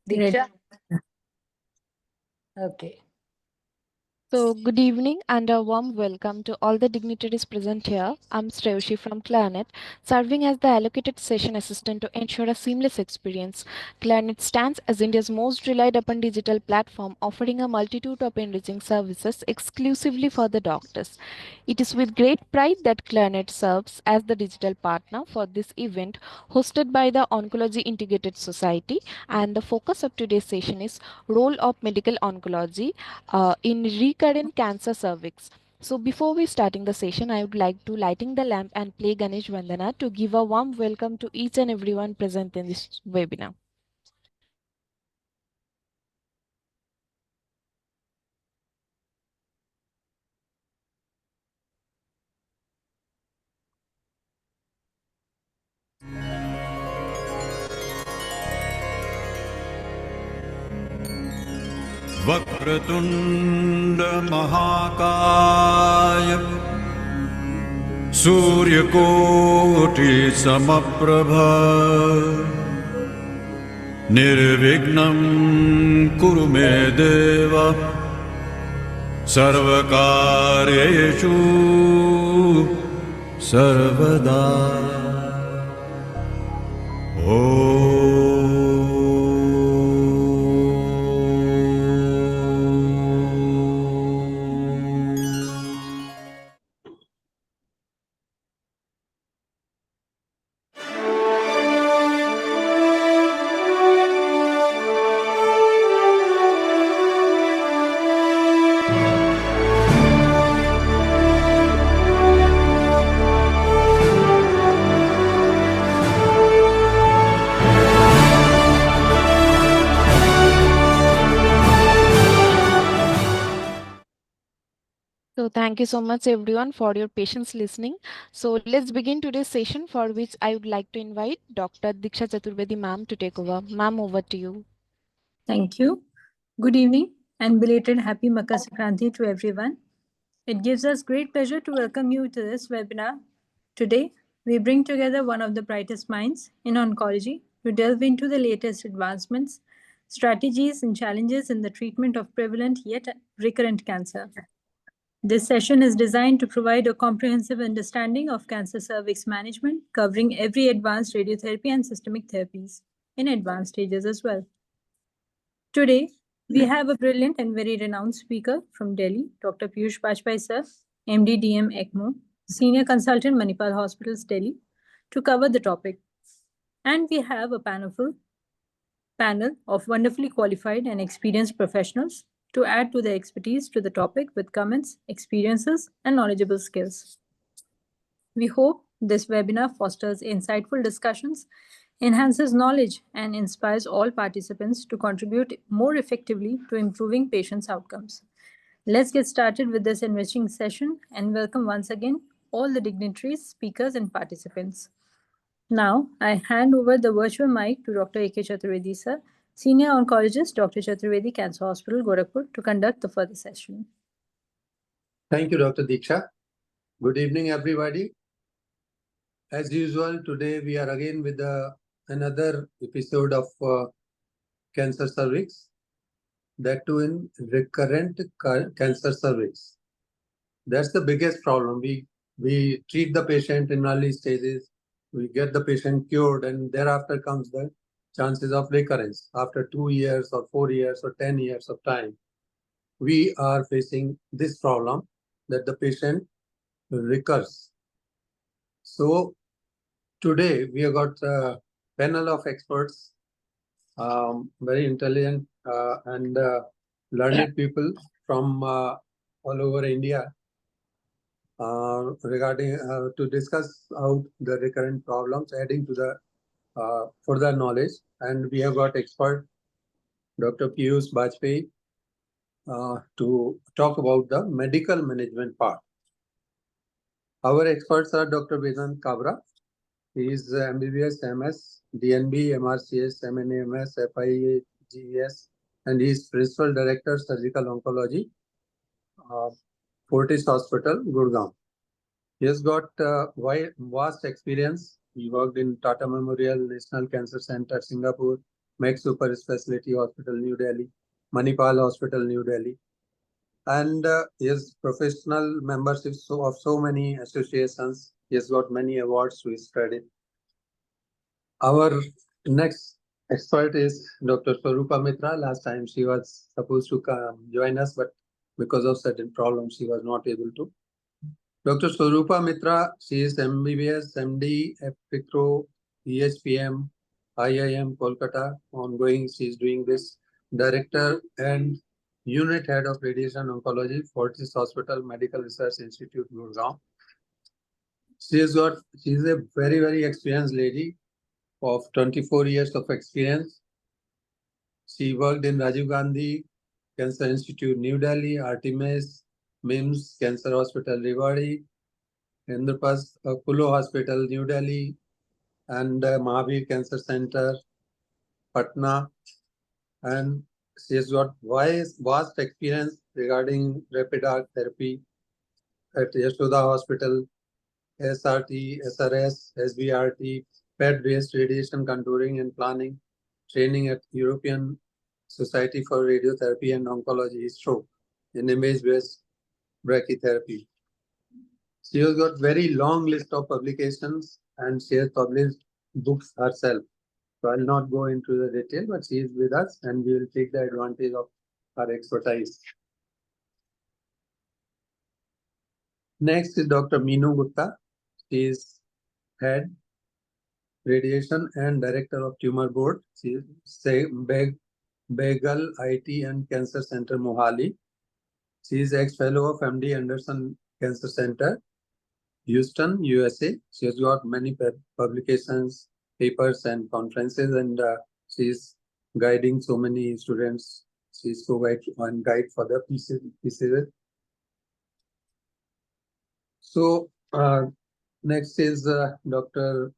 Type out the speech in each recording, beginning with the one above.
Diksha? Okay. So, good evening and a warm welcome to all the dignitaries present here. I'm Sreushi from Clarinet, serving as the allocated session assistant to ensure a seamless experience. Clarinet stands as India's most relied upon digital platform, offering a multitude of enriching services exclusively for the doctors. It is with great pride that Clarinet serves as the digital partner for this event hosted by the Oncology Integrated Society, and the focus of today's session is role of medical oncology in recurrent cancer cervix. So before we starting the session, I would like to lighting the lamp and play Ganesh Vandana to give a warm welcome to each and everyone present in this webinar. वक्रतुण्ड महाकाय सूर्यकोटि समप्रभ निर्विघ्नं कुरु मे देव सर्वकार्येषु सर्वदा So thank you so much everyone for your patience listening. So let's begin today's session, for which I would like to invite Dr. Diksha Chaturvedi ma'am to take over. Ma'am, over to you. Thank you. Good evening and belated happy Makar Sankranti to everyone. It gives us great pleasure to welcome you to this webinar. Today, we bring together one of the brightest minds in oncology to delve into the latest advancements, strategies, and challenges in the treatment of prevalent yet recurrent cancer. This session is designed to provide a comprehensive understanding of cancer cervix management, covering every advanced radiotherapy and systemic therapies in advanced stages as well. Today, we have a brilliant and very renowned speaker from Delhi, Dr. Peush Bajpai sir, MD DM ECMO, Senior Consultant Manipal Hospitals, Delhi, to cover the topic. And we have a panel of wonderfully qualified and experienced professionals to add to their expertise to the topic with comments, experiences, and knowledgeable skills. We hope this webinar fosters insightful discussions, enhances knowledge, and inspires all participants to contribute more effectively to improving patients' outcomes. Let's get started with this enriching session and welcome once again all the dignitaries, speakers, and participants. Now, I hand over the virtual mic to Dr. K Chaturvedi, sir, Senior Oncologist, Dr. Chaturvedi Cancer Hospital, Gorakhpur, to conduct the further session. Thank you, Dr. Diksha. Good evening, everybody. As usual, today we are again with another episode of cancer cervix, that too in recurrent cancer cervix. That's the biggest problem. We treat the patient in early stages, we get the patient cured, and thereafter comes the chances of recurrence. After 2 years or 4 years or 10 years of time, we are facing this problem that the patient recurs. So today we have got a panel of experts, very intelligent and learned people from all over India regarding to discuss out the recurrent problems, adding to the further knowledge. And we have got expert Dr. Peush Bajpai to talk about the medical management part. Our experts are Dr. Vedant Kabra. He is MBBS, MS, DNB, MRCS, MNAMS, FIA-GES, and he is Principal Director, Surgical Oncology, Fortis Hospital, Gurgaon. He has got vast experience. He worked in Tata Memorial, National Cancer Center, Singapore, Max Super Specialty Hospital, New Delhi, Manipal Hospital, New Delhi. And he has professional membership of so many associations. He has got many awards to his credit. Our next expert is Dr. Swarupa Mitra. Last time she was supposed to join us, but because of certain problems, she was not able to. Dr. Swarupa Mitra, she is MBBS, MD, FPCRO, EHPM, IIM, Kolkata. Ongoing, she is doing this. Director and Unit Head of Radiation Oncology, Fortis Hospital Medical Research Institute, Gurgaon. She is a very, very experienced lady of 24 years of experience. She worked in Rajiv Gandhi Cancer Institute, New Delhi, Artemis, MIMS Cancer Hospital, Rewari, Indraprasth Apollo Hospital, New Delhi, and Mahavir Cancer Center, Patna. And she has got vast experience regarding rapid arc therapy at Yashoda Hospital, SRT, SRS, SBRT, PET-based radiation contouring and planning, training at European Society for Radiotherapy and Oncology, ISRO, in image-based brachytherapy. She has got very long list of publications and she has published books herself. So I'll not go into the detail, but she is with us and we will take the advantage of her expertise. Next is Dr. Meenu Gupta. She is head radiation and director of tumor board. She is Begal IT and Cancer Center, Mohali. She is ex-fellow of MD Anderson Cancer Center, Houston, USA. She has got many publications, papers, and conferences, and she is guiding so many students. She is one guide for the PCV. So next is Dr.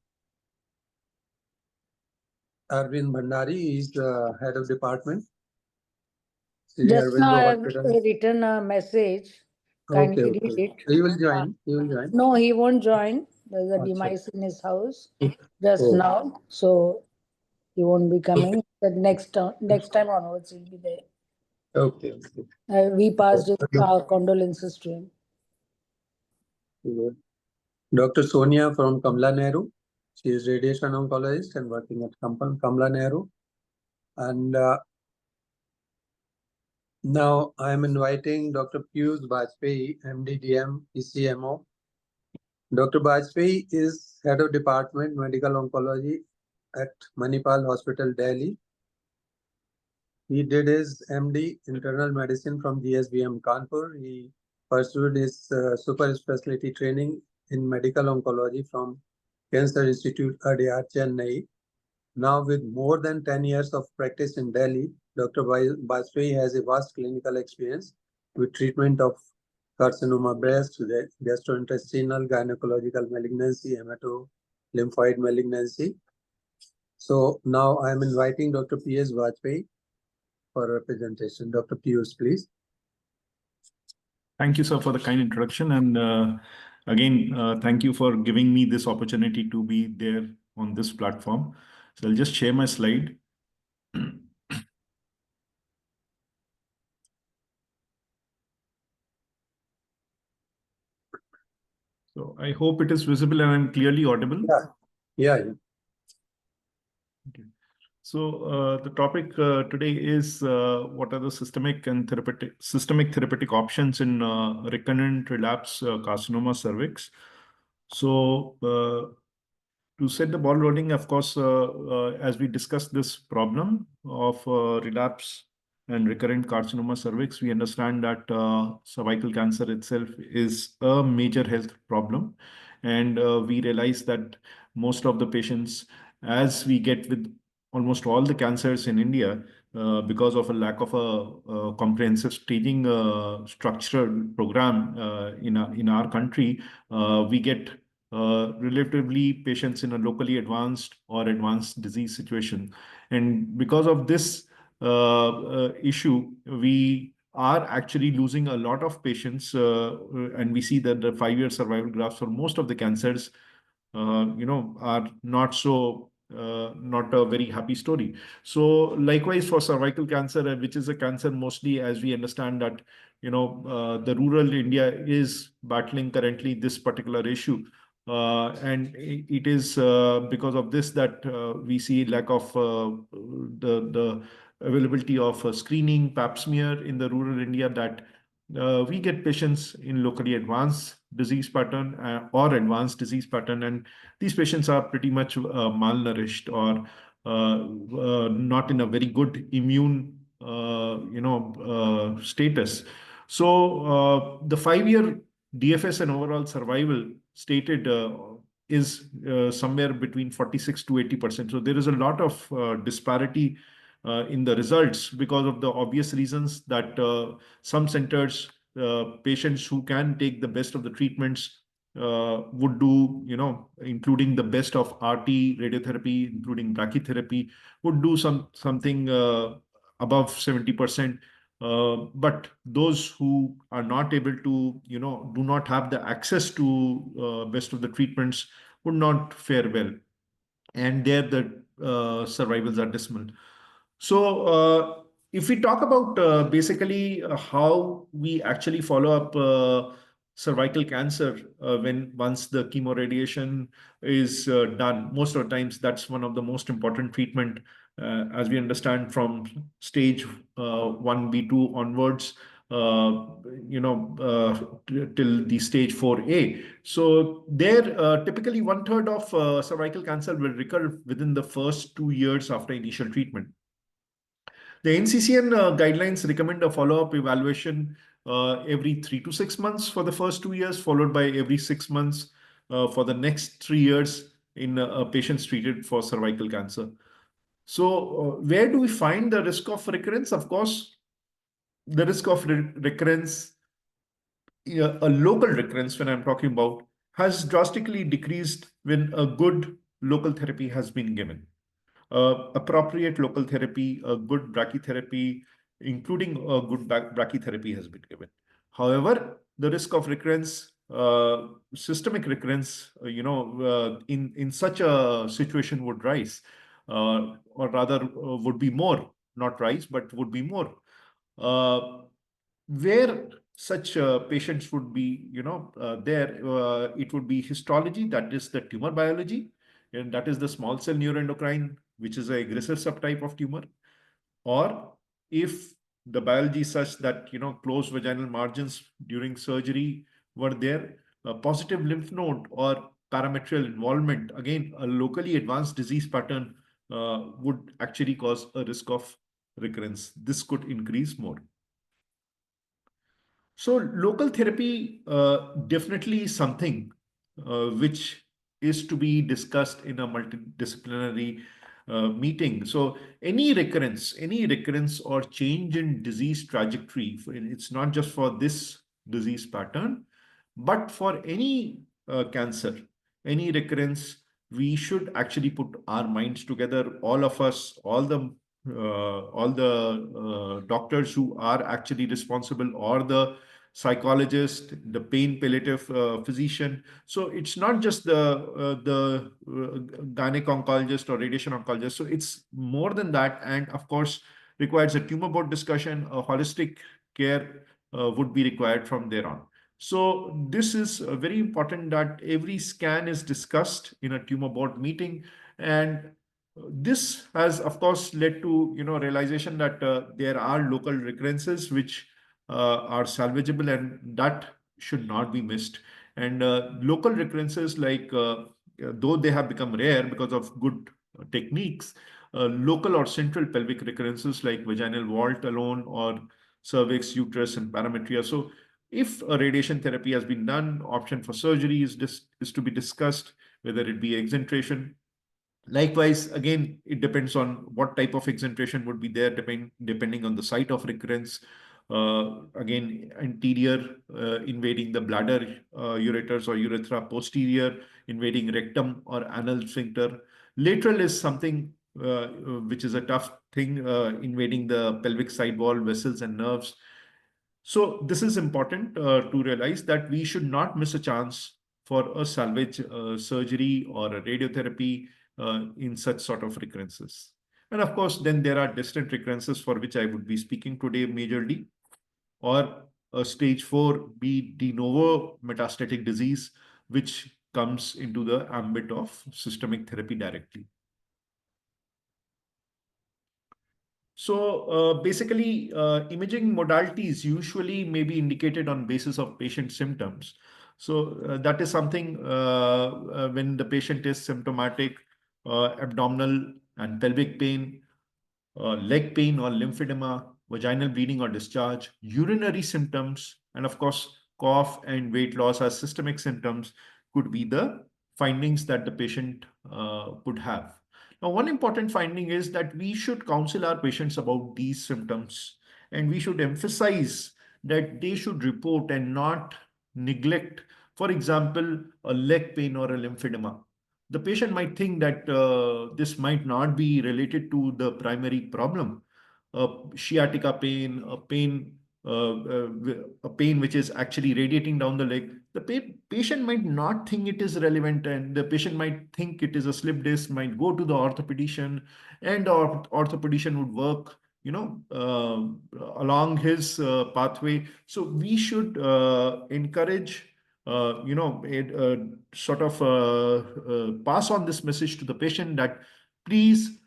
Arvind Bhandari. He is the head of department. Just now I have written a message. Kindly Okay. read it. He will join. He will join. No, he won't join. There's a demise in his house just Oh. now, so he won't be coming. But next time onwards, he'll be there. Okay. We passed our condolences to him. Dr. Sonia from Kamla Nehru. She is radiation oncologist and working at Kamla Nehru. And now I am inviting Dr. Peush Bajpai, MD-DM, ECMO. Dr. Bajpai is head of department medical oncology at Manipal Hospital, Delhi. He did his MD internal medicine from GSBM Kanpur. He pursued his super specialty training in medical oncology from Cancer Institute, Adyar, Chennai. Now, with more than 10 years of practice in Delhi, Dr. Bajpai has a vast clinical experience with treatment of carcinoma breast, gastrointestinal, gynecological malignancy, hemato-lymphoid malignancy. So now I am inviting Dr. Peush Bajpai for a presentation. Dr. Peush, please. Thank you, sir, for the kind introduction. And again, thank you for giving me this opportunity to be there on this platform. So I'll just share my slide. So I hope it is visible and I'm clearly audible. Yeah. Okay. So the topic today is what are the systemic therapeutic options in recurrent relapse carcinoma cervix. So to set the ball rolling, of course, as we discuss this problem of relapse and recurrent carcinoma cervix, we understand that cervical cancer itself is a major health problem. And we realize that most of the patients, as we get with almost all the cancers in India, because of a lack of a comprehensive staging structured program in our country, we get relatively patients in a locally advanced or advanced disease situation. And because of this issue, we are actually losing a lot of patients, and we see that the 5-year survival graphs for most of the cancers, are not so not a very happy story. So likewise for cervical cancer, which is a cancer mostly, as we understand that, the rural India is battling currently this particular issue. And it is because of this that we see lack of the availability of screening pap smear in the rural India, that we get patients in locally advanced disease pattern or advanced disease pattern, and these patients are pretty much malnourished or not in a very good immune status. So the 5-year DFS and overall survival stated is somewhere between 46 to 80%. So there is a lot of disparity in the results because of the obvious reasons that some centers, patients who can take the best of the treatments would do, including the best of RT radiotherapy, including brachytherapy, would do something above 70%. But those who are not able to, do not have the access to best of the treatments would not fare well. And there the survivals are dismal. So if we talk about basically how we actually follow up cervical cancer when once the chemoradiation is done, most of the times that's one of the most important treatment, as we understand, from stage 1B2 onwards, till the stage 4A. So there, typically 1/3 of cervical cancer will recur within the first 2 years after initial treatment. The NCCN guidelines recommend a follow-up evaluation every 3 to 6 months for the first 2 years, followed by every 6 months for the next 3 years in patients treated for cervical cancer. So where do we find the risk of recurrence? Of course, the risk of recurrence, a local recurrence when I'm talking about, has drastically decreased when a good local therapy has been given. Appropriate local therapy, a good brachytherapy, including a good brachytherapy has been given. However, the risk of recurrence, systemic recurrence, in such a situation would rise, or rather would be more, not rise, but would be more. Where such patients would be, it would be histology, that is the tumor biology, and that is the small cell neuroendocrine, which is an aggressive subtype of tumor. Or if the biology is such that, closed vaginal margins during surgery were there, a positive lymph node or parametrial involvement, again, a locally advanced disease pattern would actually cause a risk of recurrence. This could increase more. So local therapy definitely is something which is to be discussed in a multidisciplinary meeting. So any recurrence or change in disease trajectory, it's not just for this disease pattern, but for any cancer, any recurrence, we should actually put our minds together, all of us, all the doctors who are actually responsible, or the psychologist, the pain palliative physician. So it's not just the gynec oncologist or radiation oncologist. So it's more than that, and of course requires a tumor board discussion. A holistic care would be required from there on. So this is very important that every scan is discussed in a tumor board meeting, and this has, of course, led to realization that there are local recurrences which are salvageable, and that should not be missed. And local recurrences, like though they have become rare because of good techniques, local or central pelvic recurrences like vaginal vault alone, or cervix, uterus, and parametria. So if a radiation therapy has been done, option for surgery is to be discussed, whether it be exentration. Likewise, again, it depends on what type of exentration would be there, depending on the site of recurrence. Again, anterior invading the bladder, ureters or urethra, posterior invading rectum or anal sphincter. Lateral is something which is a tough thing, invading the pelvic side wall, vessels, and nerves. So this is important to realize that we should not miss a chance for a salvage surgery or a radiotherapy in such sort of recurrences. And of course, then there are distant recurrences for which I would be speaking today majorly, or a stage 4B de novo metastatic disease, which comes into the ambit of systemic therapy directly. So basically, imaging modalities usually may be indicated on basis of patient symptoms. So that is something when the patient is symptomatic, abdominal and pelvic pain, leg pain or lymphedema, vaginal bleeding or discharge, urinary symptoms, and of course, cough and weight loss as systemic symptoms could be the findings that the patient could have. Now, one important finding is that we should counsel our patients about these symptoms, and we should emphasize that they should report and not neglect, for example, a leg pain or a lymphedema. The patient might think that this might not be related to the primary problem, sciatica pain, a pain which is actually radiating down the leg. The patient might not think it is relevant, and the patient might think it is a slip disc, might go to the orthopedician, and the orthopedician would work, along his pathway. So we should encourage, sort of pass on this message to the patient that please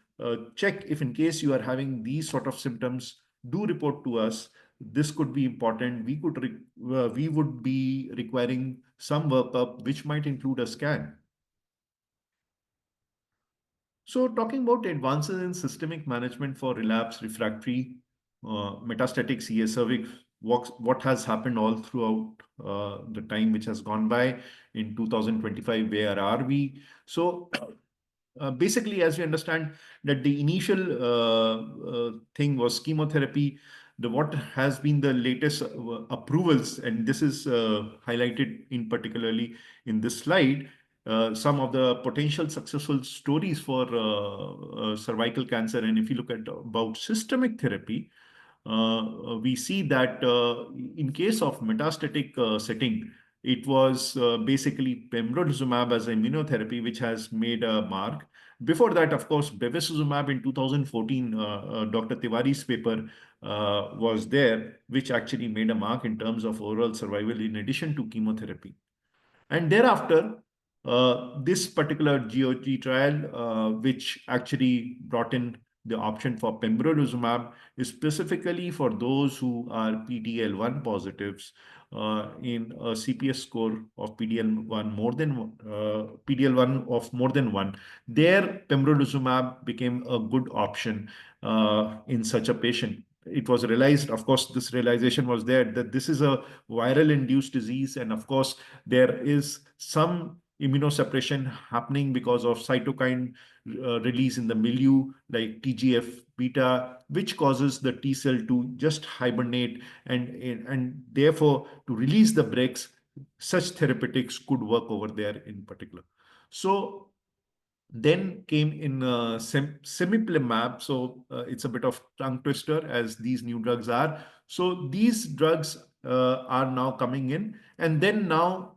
check if in case you are having these sort of symptoms, do report to us. This could be important. We would be requiring some workup, which might include a scan. So talking about advances in systemic management for relapse refractory metastatic CA cervix, what has happened all throughout the time which has gone by in 2025, where are we? So basically, as we understand that the initial thing was chemotherapy, what has been the latest approvals, and this is highlighted in particularly in this slide, some of the potential successful stories for cervical cancer. And if you look at about systemic therapy, we see that in case of metastatic setting, it was basically Pembrolizumab as immunotherapy, which has made a mark. Before that, of course, Bevacizumab in 2014, Dr. Tiwari's paper was there, which actually made a mark in terms of overall survival in addition to chemotherapy. And thereafter, this particular GOG trial, which actually brought in the option for Pembrolizumab, is specifically for those who are PDL1 positives in a CPS score of PDL1 of more than 1. There, Pembrolizumab became a good option in such a patient. It was realized, of course, this realization was there that this is a viral induced disease, and of course, there is some immunosuppression happening because of cytokine release in the milieu like TGF beta, which causes the T cell to just hibernate and therefore to release the brakes. Such therapeutics could work over there in particular. So then came in Semiplimab. So it's a bit of tongue twister as these new drugs are. So these drugs are now coming in. And then now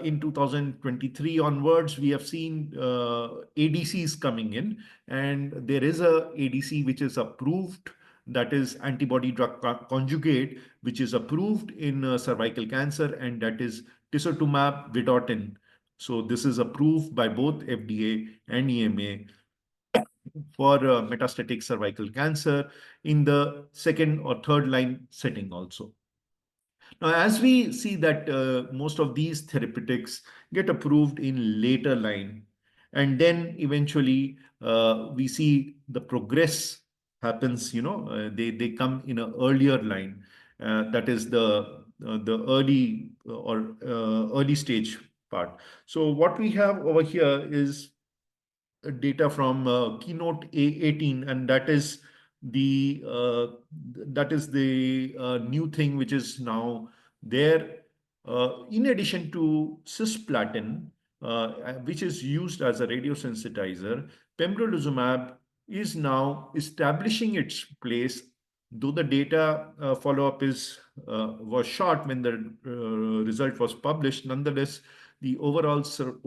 in 2023 onwards, we have seen ADCs coming in. And there is a ADC which is approved, that is antibody-drug conjugate, which is approved in cervical cancer, and that is tisotumab vedotin. So this is approved by both FDA and EMA for metastatic cervical cancer in the second or third line setting also. Now, as we see that most of these therapeutics get approved in later line, and then eventually we see the progress happens, they come in an earlier line. That is the early or early stage part. So what we have over here is data from Keynote A18, and that is the new thing which is now there. In addition to cisplatin, which is used as a radiosensitizer, Pembrolizumab is now establishing its place. Though the data follow-up was short when the result was published, nonetheless, the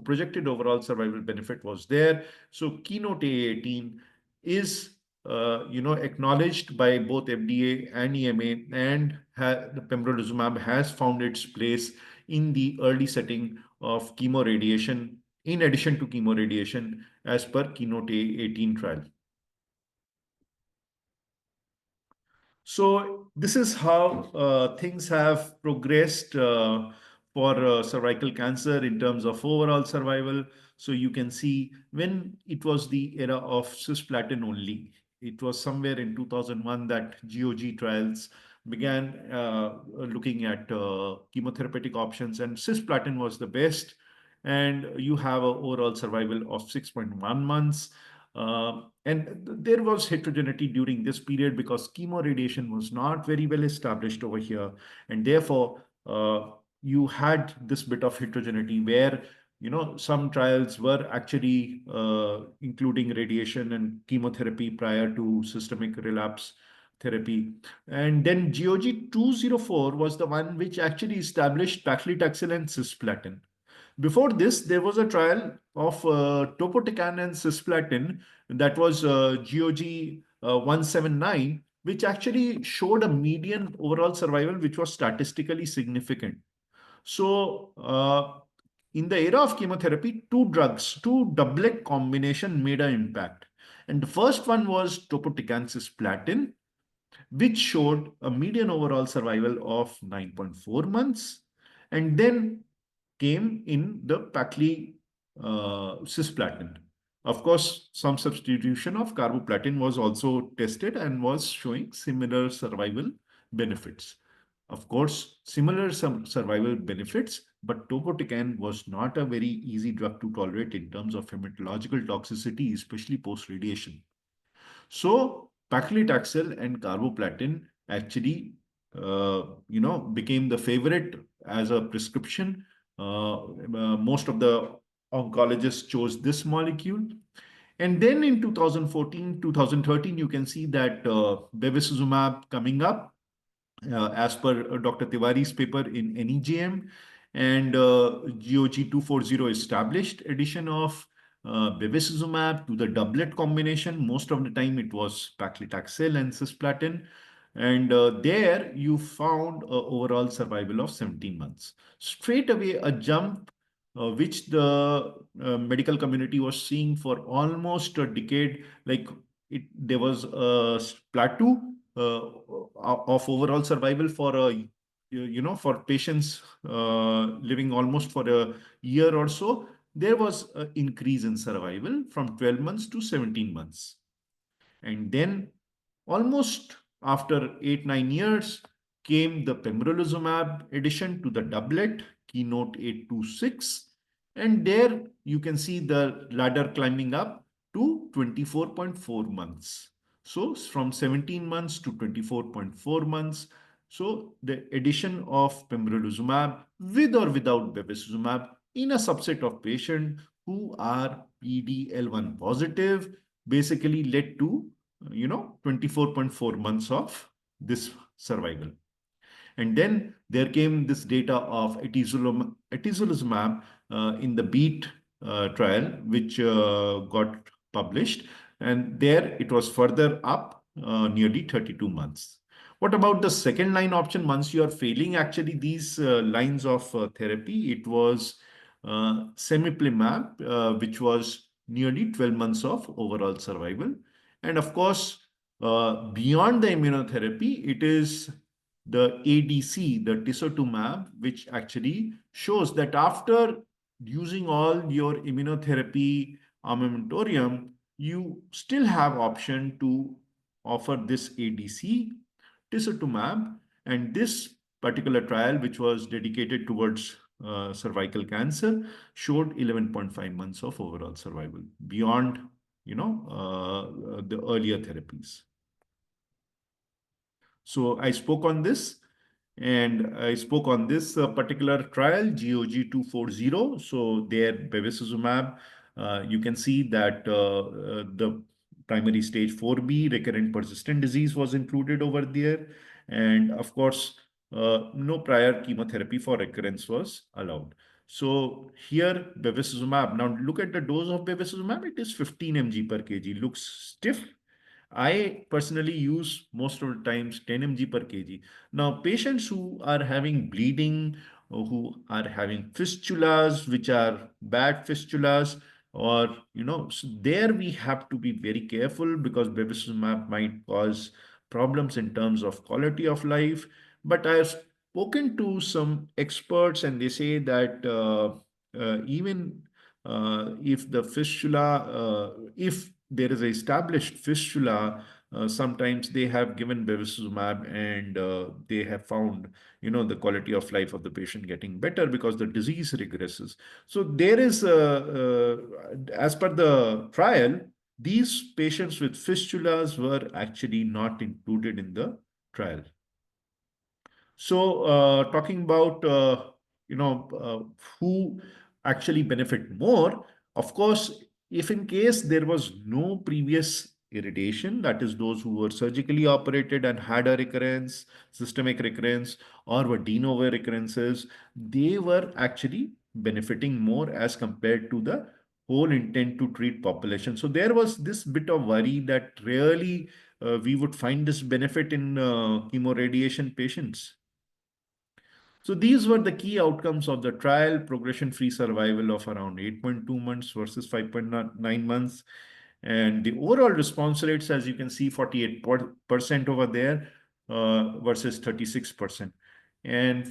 projected overall survival benefit was there. So Keynote A18 is acknowledged by both FDA and EMA, and the pembrolizumab has found its place in the early setting of chemoradiation, in addition to chemoradiation, as per Keynote A18 trial. So this is how things have progressed for cervical cancer in terms of overall survival. So you can see when it was the era of cisplatin only, it was somewhere in 2001 that GOG trials began looking at chemotherapeutic options, and cisplatin was the best. And you have an overall survival of 6.1 months. And there was heterogeneity during this period because chemoradiation was not very well established over here. And therefore, you had this bit of heterogeneity where some trials were actually including radiation and chemotherapy prior to systemic relapse therapy. And then GOG 204 was the one which actually established paclitaxel and cisplatin. Before this, there was a trial of topotecan and cisplatin, that was GOG 179, which actually showed a median overall survival which was statistically significant. So in the era of chemotherapy, two doublet combination made an impact. And the first one was topotecan cisplatin, which showed a median overall survival of 9.4 months. And then came in the Pacli cisplatin. Of course, some substitution of carboplatin was also tested and was showing similar survival benefits. Of course, similar survival benefits, but topotecan was not a very easy drug to tolerate in terms of hematological toxicity, especially post-radiation. So paclitaxel and carboplatin actually, became the favorite as a prescription. Most of the oncologists chose this molecule. And then in 2014, 2013, you can see that bevacizumab coming up as per Dr. Tiwari's paper in NEJM, and GOG 240 established addition of bevacizumab to the doublet combination. Most of the time it was paclitaxel and cisplatin. And there you found overall survival of 17 months. Straight away a jump which the medical community was seeing for almost a decade. Like there was a plateau of overall survival for for patients living almost for a year or so. There was an increase in survival from 12 months to 17 months. And then almost after 8-9 years came the pembrolizumab addition to the doublet, Keynote 826. And there you can see the ladder climbing up to 24.4 months. So from 17 months to 24.4 months. So the addition of pembrolizumab with or without bevacizumab in a subset of patients who are PD-L1 positive basically led to 24.4 months of this survival. And then there came this data of atezolizumab in the BEAT trial, which got published. And there it was further up nearly 32 months. What about the second line option? Once you are failing actually these lines of therapy, it was cemiplimab, which was nearly 12 months of overall survival. And of course, beyond the immunotherapy, it is the ADC, the tisotumab, which actually shows that after using all your immunotherapy armamentarium, you still have option to offer this ADC, tisotumab. And this particular trial, which was dedicated towards cervical cancer, showed 11.5 months of overall survival beyond the earlier therapies. So I spoke on this, and I spoke on this particular trial, GOG 240. So there, bevacizumab, you can see that the primary stage 4B recurrent persistent disease was included over there. And of course, no prior chemotherapy for recurrence was allowed. So here bevacizumab, now look at the dose of bevacizumab, it is 15 mg per kg, looks stiff. I personally use most of the times 10 mg per kg. Now patients who are having bleeding, or who are having fistulas, which are bad fistulas, or so there we have to be very careful, because bevacizumab might cause problems in terms of quality of life. But I have spoken to some experts, and they say that even if the fistula, if there is a established fistula, sometimes they have given bevacizumab, and they have found, the quality of life of the patient getting better, because the disease regresses. So there is, as per the trial, these patients with fistulas were actually not included in the trial. So, talking about who actually benefit more, of course, if in case there was no previous irradiation, that is those who were surgically operated and had a recurrence, systemic recurrence, or were de novo recurrences, they were actually benefiting more as compared to the whole intent to treat population. So there was this bit of worry that really we would find this benefit in chemoradiation patients. So these were the key outcomes of the trial: progression-free survival of around 8.2 months versus 5.9 months. And the overall response rates, as you can see, 48% over there versus 36%. And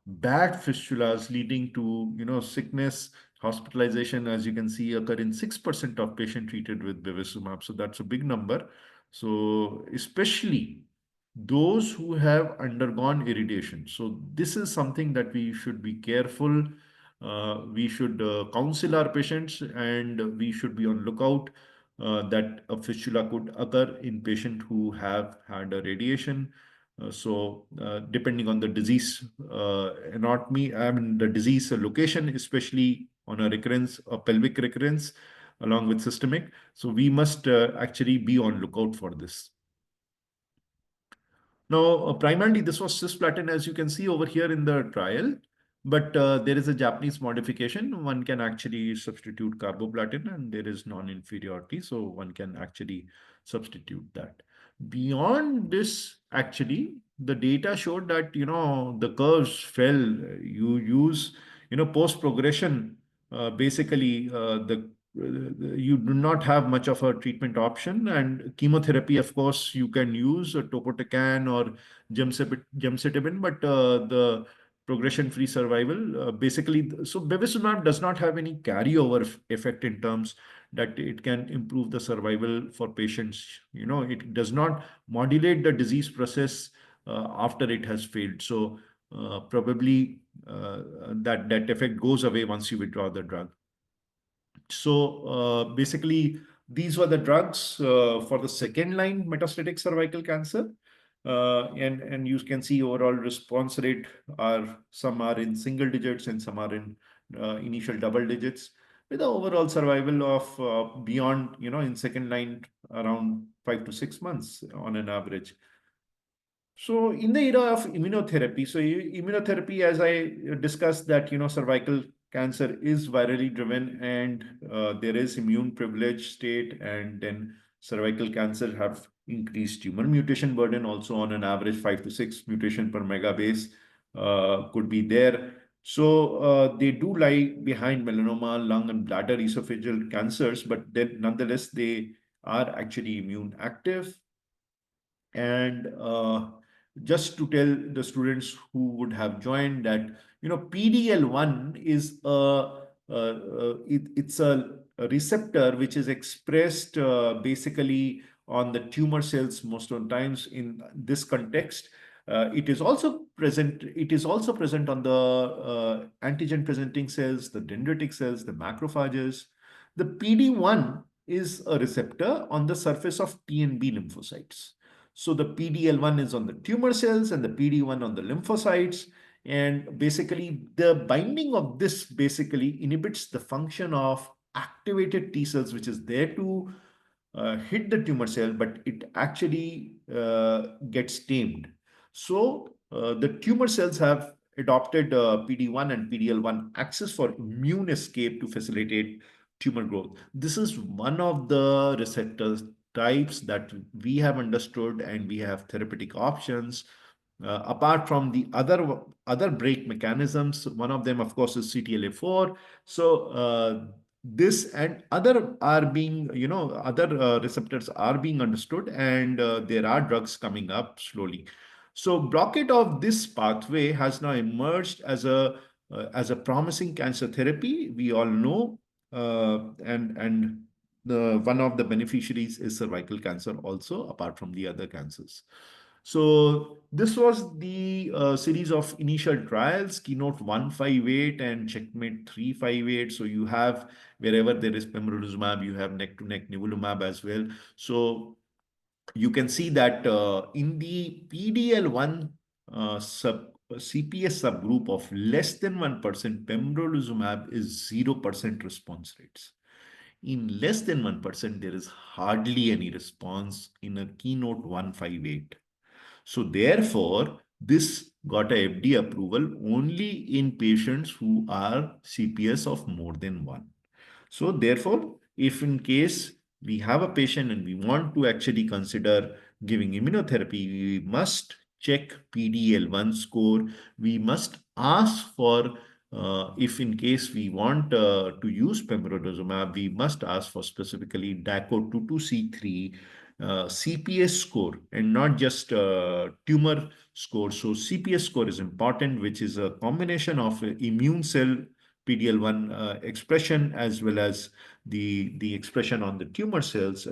bad fistulas leading to, sickness, hospitalization, as you can see, occur in 6% of patients treated with bevacizumab. So that's a big number. So especially those who have undergone irradiation. So this is something that we should be careful. We should counsel our patients, and we should be on lookout that a fistula could occur in patients who have had a radiation. Depending on the disease anatomy, I mean the disease location, especially on a recurrence, a pelvic recurrence, along with systemic. So we must actually be on lookout for this. Now, primarily this was cisplatin, as you can see over here in the trial, but there is a Japanese modification. One can actually substitute carboplatin, and there is non-inferiority, so one can actually substitute that. Beyond this, actually, the data showed that, the curves fell. You use, post-progression, basically you do not have much of a treatment option, and chemotherapy, of course, you can use topotecan or gemcitabine, but the progression-free survival, basically, so bevacizumab does not have any carryover effect in terms that it can improve the survival for patients. It does not modulate the disease process after it has failed. So probably that effect goes away once you withdraw the drug. So basically, these were the drugs for the second line metastatic cervical cancer. And you can see overall response rate some are in single digits and some are in initial double digits, with the overall survival of beyond, in second line around 5 to 6 months on an average. So in the era of immunotherapy, so immunotherapy, as I discussed, that, cervical cancer is virally driven, and there is immune privilege state, and then cervical cancer have increased tumor mutation burden also. On an average 5 to 6 mutation per megabase could be there. So they do lie behind melanoma, lung and bladder esophageal cancers, but then nonetheless they are actually immune active. And just to tell the students who would have joined that, PD-L1 is it's a receptor which is expressed basically on the tumor cells most of the times. In this context, it is also present. It is also present on the antigen presenting cells, the dendritic cells, the macrophages. The PD-1 is a receptor on the surface of T and B lymphocytes. So the PD-L1 is on the tumor cells and the PD-1 on the lymphocytes. And basically the binding of this basically inhibits the function of activated T cells, which is there to hit the tumor cell, but it actually gets tamed. So the tumor cells have adopted PD-1 and PD-L1 axis for immune escape to facilitate tumor growth. This is one of the receptor types that we have understood, and we have therapeutic options. Apart from the other brake mechanisms, one of them, of course, is CTLA-4. So this and other are being, other receptors are being understood, and there are drugs coming up slowly. So blockade of this pathway has now emerged as a promising cancer therapy. We all know, and one of the beneficiaries is cervical cancer also, apart from the other cancers. So this was the series of initial trials, Keynote 158 and Checkmate 358. So you have, wherever there is pembrolizumab, you have neck-to-neck nivolumab as well. So you can see that in the PDL1 CPS subgroup of less than 1%, pembrolizumab is 0% response rates. In less than 1%, there is hardly any response in a Keynote 158. So therefore, this got a FDA approval only in patients who are CPS of more than 1. So therefore, if in case we have a patient and we want to actually consider giving immunotherapy, we must check PDL1 score. We must ask for, if in case we want to use pembrolizumab, we must ask for specifically DACO22C3 CPS score, and not just tumor score. So CPS score is important, which is a combination of immune cell PDL1 expression as well as the expression on the tumor cells.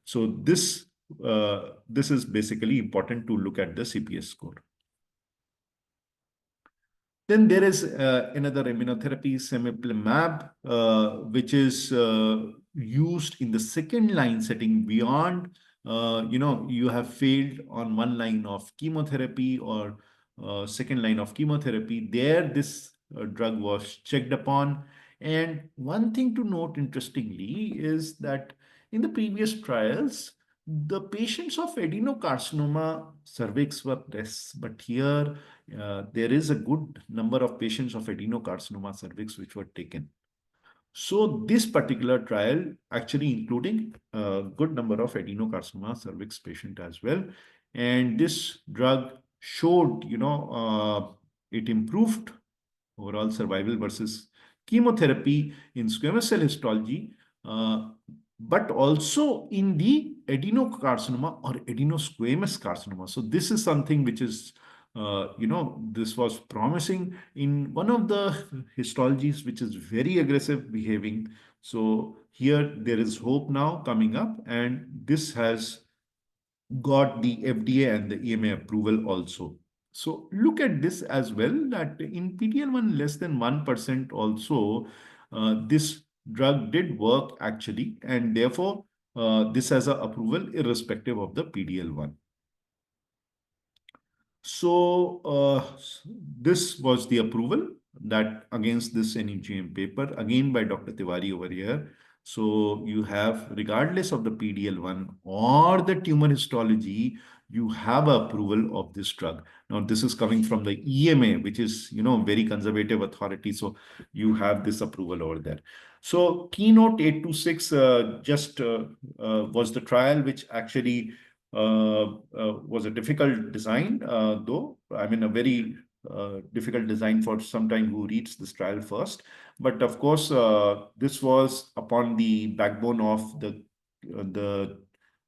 So this is basically important to look at the CPS score. Then there is another immunotherapy, cemiplimab, which is used in the second line setting beyond, you have failed on one line of chemotherapy or second line of chemotherapy. There, this drug was checked upon. And one thing to note, interestingly, is that in the previous trials, the patients of adenocarcinoma cervix were less, but here there is a good number of patients of adenocarcinoma cervix which were taken. So this particular trial actually including a good number of adenocarcinoma cervix patient as well. And this drug showed, it improved overall survival versus chemotherapy in squamous cell histology, but also in the adenocarcinoma or adenosquamous carcinoma. So this is something which is, this was promising in one of the histologies which is very aggressive behaving. So here there is hope now coming up, and this has got the FDA and the EMA approval also. So look at this as well, that in PDL1 less than 1% also, this drug did work actually, and therefore this has an approval irrespective of the PDL1. So this was the approval that against this NEJM paper, again by Dr. Tiwari over here. So you have, regardless of the PDL1 or the tumor histology, you have approval of this drug. Now, this is coming from the EMA, which is, very conservative authority. So you have this approval over there. So Keynote 826 just was the trial which actually was a difficult design, though. I mean, a very difficult design for sometime who reads this trial first. But of course, this was upon the backbone of the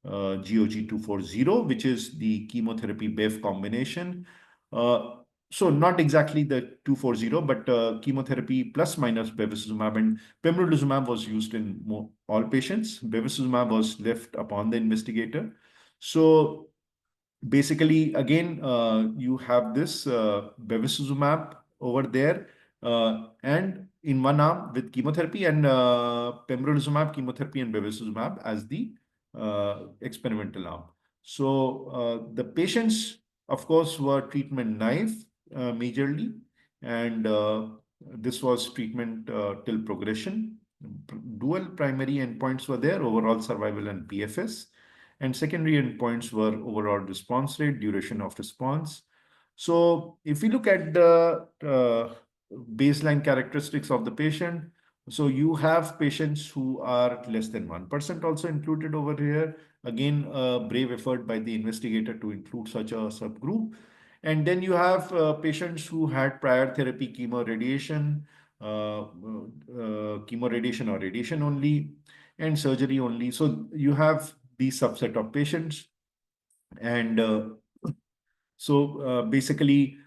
GOG 240, which is the chemotherapy Bev combination. So not exactly the 240, but chemotherapy plus minus bevacizumab, and pembrolizumab was used in all patients. Bevacizumab was left upon the investigator. So basically, again, you have this bevacizumab over there, and in one arm with chemotherapy, and pembrolizumab, chemotherapy, and bevacizumab as the experimental arm. So the patients, of course, were treatment naive majorly, and this was treatment till progression. Dual primary endpoints were there: overall survival and PFS. And secondary endpoints were overall response rate, duration of response. So if we look at the baseline characteristics of the patient, so you have patients who are less than 1% also included over here. Again, a brave effort by the investigator to include such a subgroup. And then you have patients who had prior therapy, chemo, radiation, chemo, radiation or radiation only, and surgery only. So you have the subset of patients. And basically,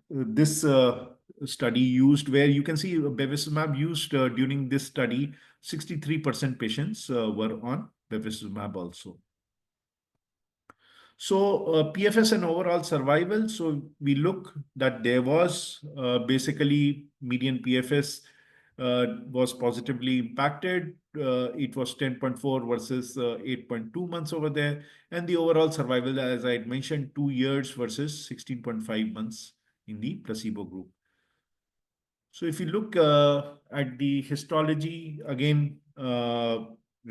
this study used, where you can see bevacizumab used during this study, 63% patients were on bevacizumab also. So PFS and overall survival. So we look that there was basically median PFS was positively impacted. It was 10.4 versus 8.2 months over there. And the overall survival, as I had mentioned, 2 years versus 16.5 months in the placebo group. So if you look at the histology, again,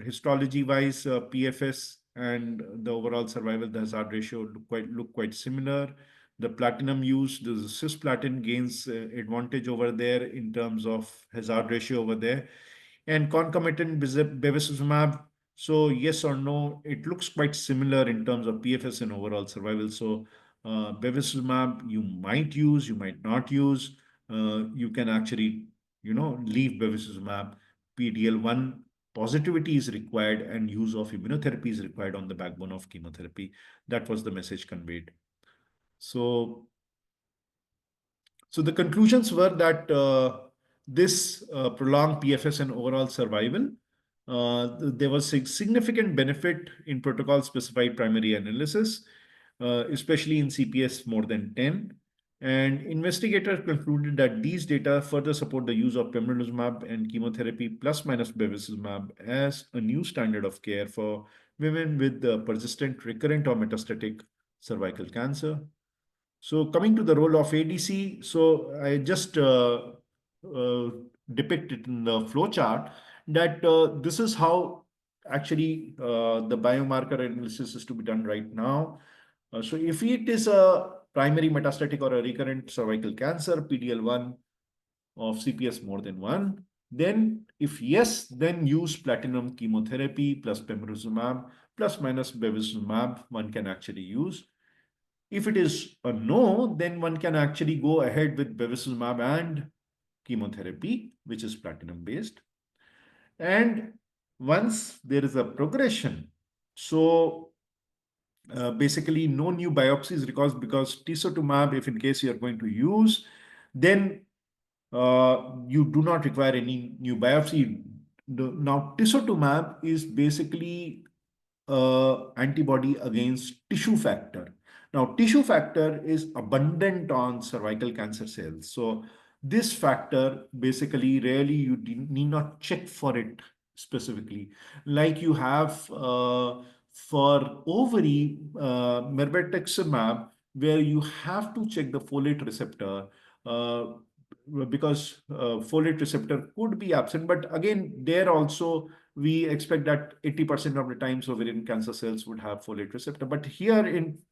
histology-wise, PFS and the overall survival, the hazard ratio look quite similar. The platinum use, the cisplatin gains advantage over there in terms of hazard ratio over there. And concomitant bevacizumab, so yes or no, it looks quite similar in terms of PFS and overall survival. So bevacizumab you might use, you might not use. You can actually, leave bevacizumab. PDL1 positivity is required and use of immunotherapy is required on the backbone of chemotherapy. That was the message conveyed. So the conclusions were that this prolonged PFS and overall survival, there was significant benefit in protocol-specified primary analysis, especially in CPS more than 10. And investigators concluded that these data further support the use of pembrolizumab and chemotherapy plus minus bevacizumab as a new standard of care for women with persistent, recurrent, or metastatic cervical cancer. So coming to the role of ADC, so I just depict it in the flow chart that this is how actually the biomarker analysis is to be done right now. So if it is a primary metastatic or a recurrent cervical cancer, PDL1 of CPS more than 1, then if yes, then use platinum chemotherapy plus pembrolizumab plus minus bevacizumab one can actually use. If it is a no, then one can actually go ahead with bevacizumab and chemotherapy, which is platinum based. And once there is a progression, so basically no new biopsies because tisotumab, if in case you are going to use, then you do not require any new biopsy. Now, tisotumab is basically antibody against tissue factor. Now, tissue factor is abundant on cervical cancer cells. So this factor, basically, really you need not check for it specifically. Like you have for ovary, mirvetuximab, where you have to check the folate receptor because folate receptor could be absent. But again, there also, we expect that 80% of the times ovarian cancer cells would have folate receptor. But here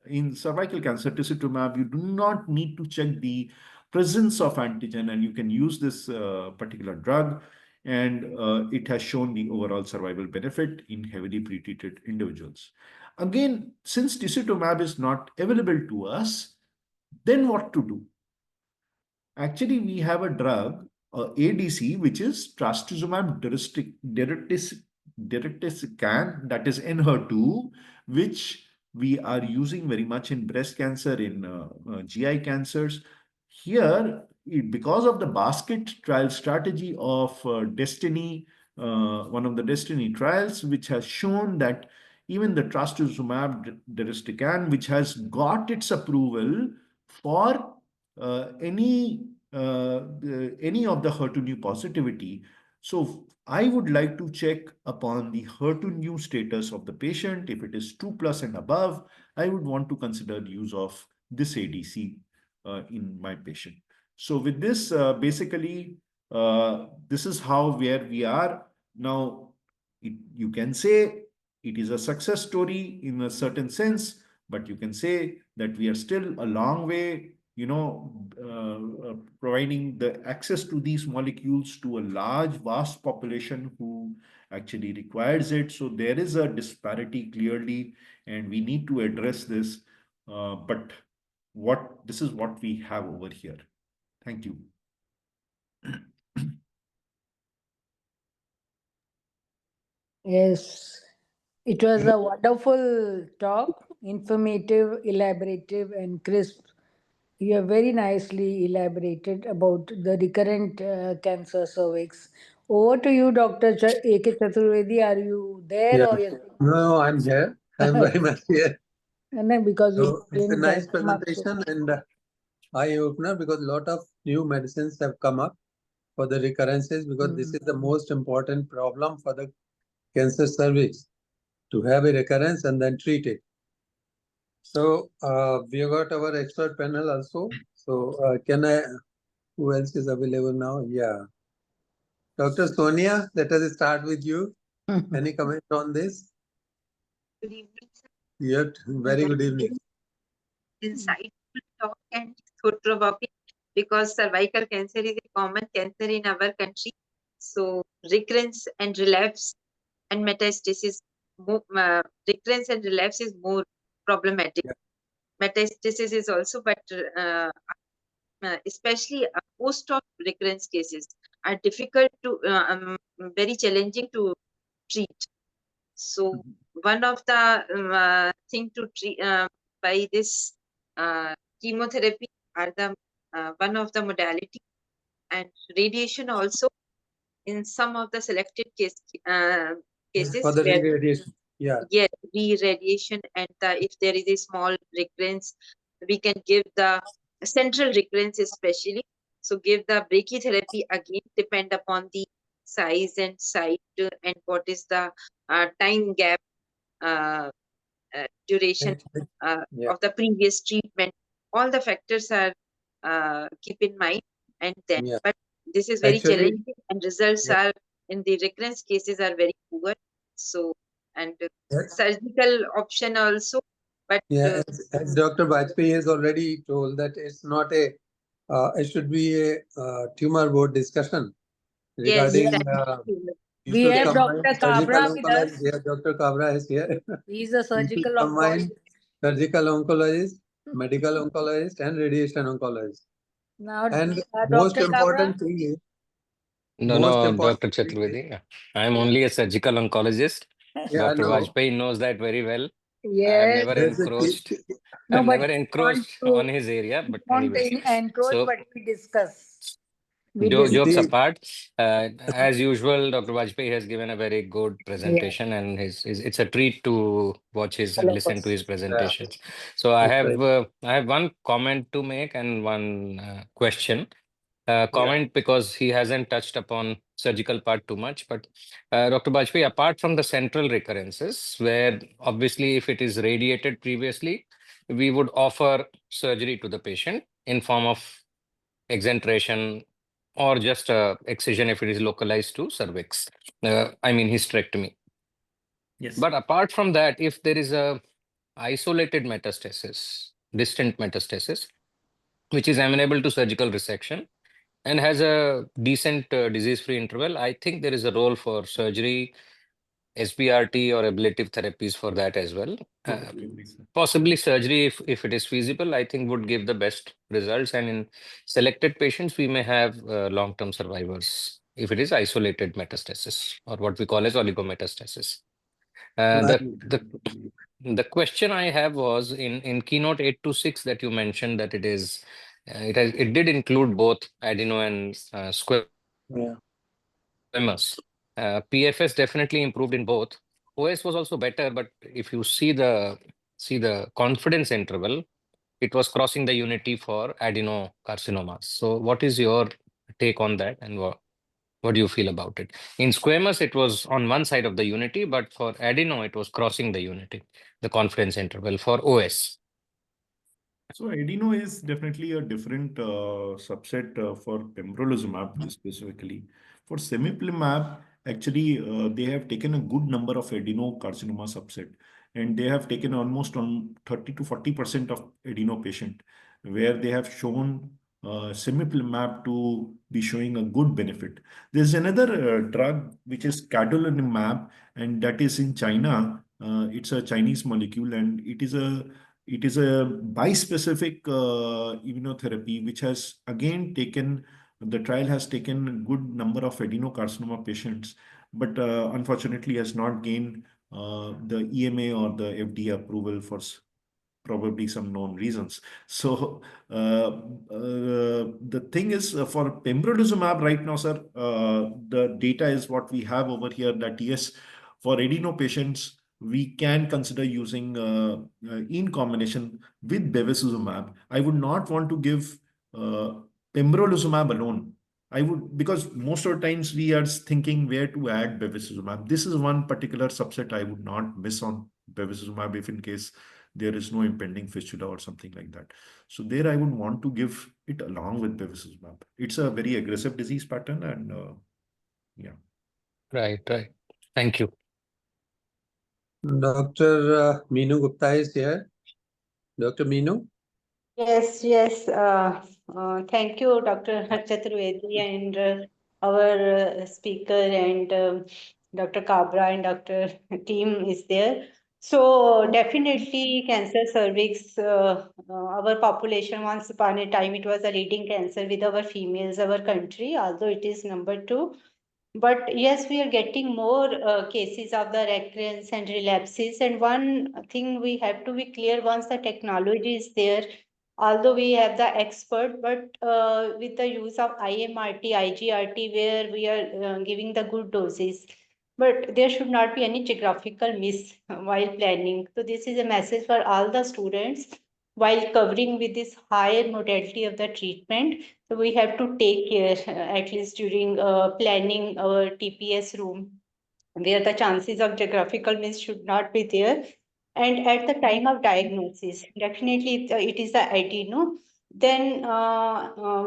in cervical cancer, tisotumab, you do not need to check the presence of antigen, and you can use this particular drug. And it has shown the overall survival benefit in heavily pretreated individuals. Again, since tisotumab is not available to us, then what to do? Actually, we have a drug, ADC, which is trastuzumab deruxtecan, that is Enhertu, which we are using very much in breast cancer, in GI cancers. Here, because of the basket trial strategy of Destiny, one of the Destiny trials, which has shown that even the trastuzumab deruxtecan, which has got its approval for any of the HER2 positivity. So I would like to check upon the HER2 status of the patient. If it is 2+ and above, I would want to consider the use of this ADC in my patient. So with this, basically, this is where we are now. You can say it is a success story in a certain sense, but you can say that we are still a long way, providing the access to these molecules to a large, vast population who actually requires it. So there is a disparity clearly, and we need to address this. But this is what we have over here. Thank you. Yes, it was a wonderful talk, informative, elaborative, and crisp. You have very nicely elaborated about the recurrent cancer cervix. Over to you, Dr. A.K. Chaturvedi. Are you there Yeah. or yes? No, I'm here. I'm very much here. And then because you So it's a didn't nice come up, so- presentation and eye-opener because a lot of new medicines have come up for the recurrences because this is the most important problem for the cancer cervix, to have a recurrence and then treat it. So we have got our expert panel also. So who else is available now? Yeah. Dr. Sonia, let us start with you. Any comment on this? Good evening, sir. Yep, very good evening. Insightful talk and thought-provoking because cervical cancer is a common cancer in our country. So recurrence and relapse and metastasis, recurrence and relapse is more problematic. Yeah. Metastasis is also, but especially most of recurrence cases are difficult to, very challenging to treat. So one of the thing to treat by this chemotherapy are the one of the modality, and radiation also in some of the selected cases For the where radiation. Yeah. re-radiation, and if there is a small recurrence, we can give the central recurrence especially. So give the brachytherapy again, depend upon the size and site and what is the time gap duration Yeah. of the previous treatment. All the factors are keep in mind, and then Yeah. but this is very Actually, challenging, and results yeah. are in the recurrence cases are very poor. So and Yeah. surgical option also, but Yeah, as Dr. Bajpai has already told that it's not a, it should be a tumor board discussion yes, regarding Yeah. that you We should have yes, combine Dr. surgical Kabra with us. oncologist. Yeah, Dr. Kabra is here. He's a You should surgical combine oncologist. surgical oncologist, medical oncologist, and radiation oncologist. Now, And most Dr. Kabra, important thing is, most No, important Dr. thing is, Chaturvedi. I am only a surgical oncologist. yeah, I Dr. know. Vajpayee knows that very well. I have yes. never There's a key. encroached. I No, have but never we want encroached on to, his area. we But want anyways, to encroach, so but we discuss. We jokes discuss. See, apart, as usual, Dr. Vajpayee has given a very good Yeah. presentation, and it's a treat to watch his and All of listen to us. his yeah, presentations. So that's right. I have one comment to make and one question. Yeah. Comment because he hasn't touched upon surgical part too much. But Dr. Bajpai, apart from the central recurrences, where obviously if it is radiated previously, we would offer surgery to the patient in form of exenteration or just excision if it is localized to cervix. I mean hysterectomy. Yes. But apart from that, if there is a isolated metastasis, distant metastasis, which is amenable to surgical resection, and has a decent disease-free interval, I think there is a role for surgery, SBRT or ablative therapies for that as well. Totally agree, sir. Possibly surgery, if it is feasible, I think would give the best results. And in selected patients, we may have long-term survivors if it is isolated metastasis or what we call as oligometastasis. Uh, I- the the question I have was in keynote 826 that you mentioned that it did include both adeno and yeah. squamous. PFS definitely improved in both. OS was also better, but if you see the confidence interval, it was crossing the unity for adenocarcinomas. So what is your take on that, and what do you feel about it? In squamous, it was on one side of the unity, but for adeno, it was crossing the unity, the confidence interval for OS. So adeno is definitely a different subset for pembrolizumab specifically. For cemiplimab, actually they have taken a good number of adenocarcinoma subset, and they have taken almost on 30 to 40% of adeno patient, where they have shown cemiplimab to be showing a good benefit. There's another drug which is cadonilimab, and that is in China. It's a Chinese molecule, and it is a bispecific immunotherapy, which has again taken the trial has taken a good number of adenocarcinoma patients, but unfortunately has not gained the EMA or the FDA approval for probably some known reasons. So the thing is, for pembrolizumab right now, sir, the data is what we have over here, that yes, for adeno patients, we can consider using in combination with bevacizumab. I would not want to give pembrolizumab alone. I would, because most of the times we are thinking where to add bevacizumab. This is one particular subset I would not miss on bevacizumab if in case there is no impending fistula or something like that. So there I would want to give it along with bevacizumab. It's a very aggressive disease pattern, and yeah. Right. Thank you. Dr. Meenu Gupta is here. Dr. Meenu? Yes. Thank you, Dr. Chaturvedi, and our speaker, and Dr. Kabra and Dr. team is there. So definitely cancer cervix, our population, once upon a time, it was a leading cancer with our females, our country, although it is number 2. But yes, we are getting more cases of the recurrence and relapses. And one thing we have to be clear, once the technology is there, although we have the expert, but with the use of IMRT, IGRT, where we are giving the good doses, but there should not be any geographical miss while planning. So this is a message for all the students while covering with this higher modality of the treatment. So we have to take care, at least during planning our TPS room, where the chances of geographical miss should not be there. And at the time of diagnosis, definitely it is the adeno. Then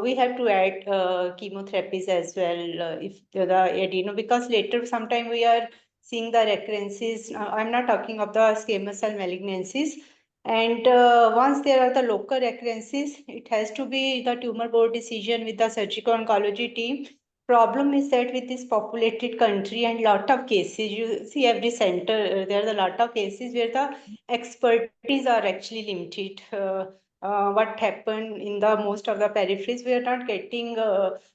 we have to add chemotherapies as well, if the adeno, because later sometime we are seeing the recurrences. I'm not talking of the squamous cell malignancies. And once there are the local recurrences, it has to be the tumor board decision with the surgical oncology team. Problem is that with this populated country and lot of cases, you see every center, there are a lot of cases where the expertise are actually limited. What happened in the most of the peripheries, we are not getting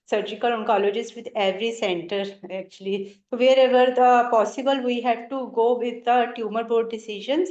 surgical oncologists with every center actually. Wherever the possible, we have to go with the tumor board decisions.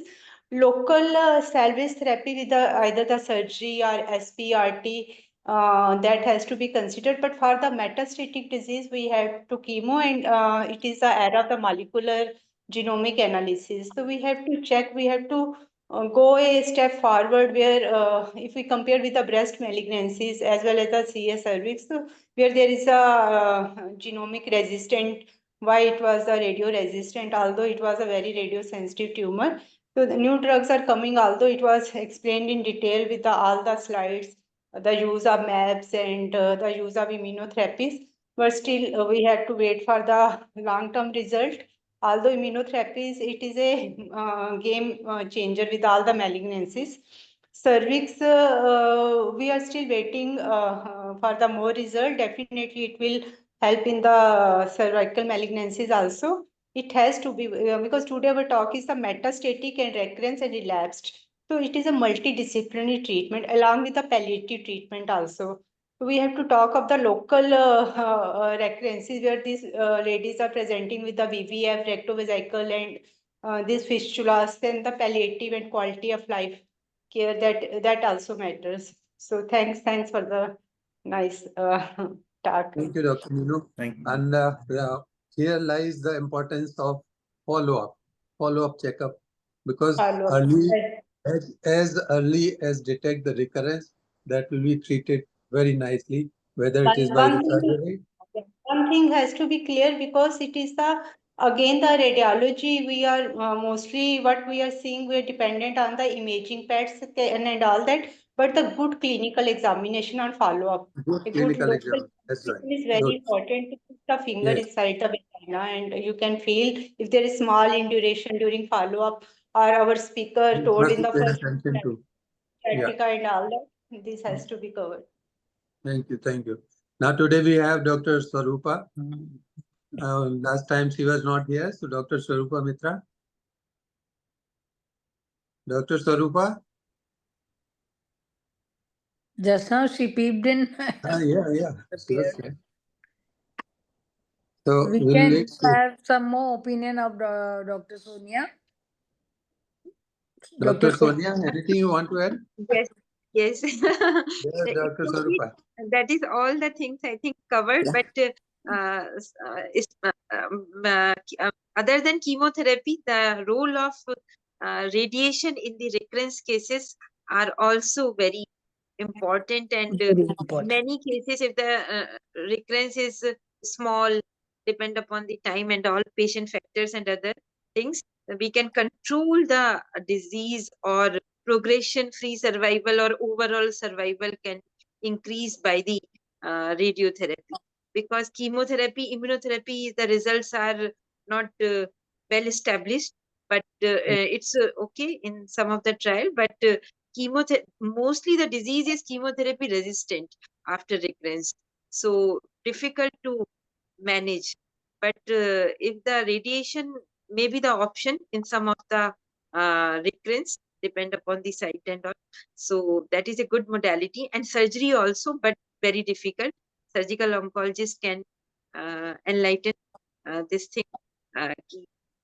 Local salvage therapy with either the surgery or SPRT, that has to be considered. But for the metastatic disease, we have to chemo, and it is the era of the molecular genomic analysis. So we have to check, we have to go a step forward, where if we compare with the breast malignancies as well as the CS cervix, so where there is a genomic resistant, why it was a radio resistant, although it was a very radio sensitive tumor. So the new drugs are coming, although it was explained in detail with all the slides, the use of MAPs and the use of immunotherapies, but still we had to wait for the long-term result. Although immunotherapies, it is a game changer with all the malignancies. Cervix, we are still waiting for the more result. Definitely it will help in the cervical malignancies also. It has to be, because today our talk is the metastatic and recurrence and relapsed. So it is a multidisciplinary treatment along with the palliative treatment also. We have to talk of the local recurrences, where these ladies are presenting with the VVF, rectovesical, and these fistulas, then the palliative and quality of life care, that also matters. So thanks for the nice talk. Thank you, Dr. Meenu. Thank you. And here lies the importance of follow-up checkup, because as early as detect the recurrence, that will be treated very nicely, whether it is by the surgery. One thing has to be clear, because it is again the radiology, we are mostly what we are seeing, we are dependent on the imaging PETs and all that, but the good clinical examination and follow-up. Good clinical exam. That's right. It is very important to put the finger inside the vagina. and you can feel if there is small induration during follow-up, or our speaker told in the first Chatika and all that, this has to be covered. Thank you, thank you. Now today we have Dr. Swarupa. Last time she was not here, so Dr. Swarupa Mitra. Dr. Swarupa? Just now she peeped in. Yeah. Appeared. So We can have some more opinion of Dr. Sonia. Dr. Sonia, anything you want to add? Yes, yes. Yes, Dr. It's okay. Swarupa. That is all the things I think covered, but other than chemotherapy, the role of radiation in the recurrence cases are also very important, and Very important. many cases, if the recurrence is small, depend upon the time and all patient factors and other things, we can control the disease, or progression free survival or overall survival can increase by the radiotherapy, because chemotherapy, immunotherapy, the results are not well established, but it's okay in some of the trial, but mostly the disease is chemotherapy resistant after recurrence, so difficult to manage. But if the radiation may be the option in some of the recurrence, depend upon the site and all, so that is a good modality. And surgery also, but very difficult. Surgical oncologist can enlighten this thing,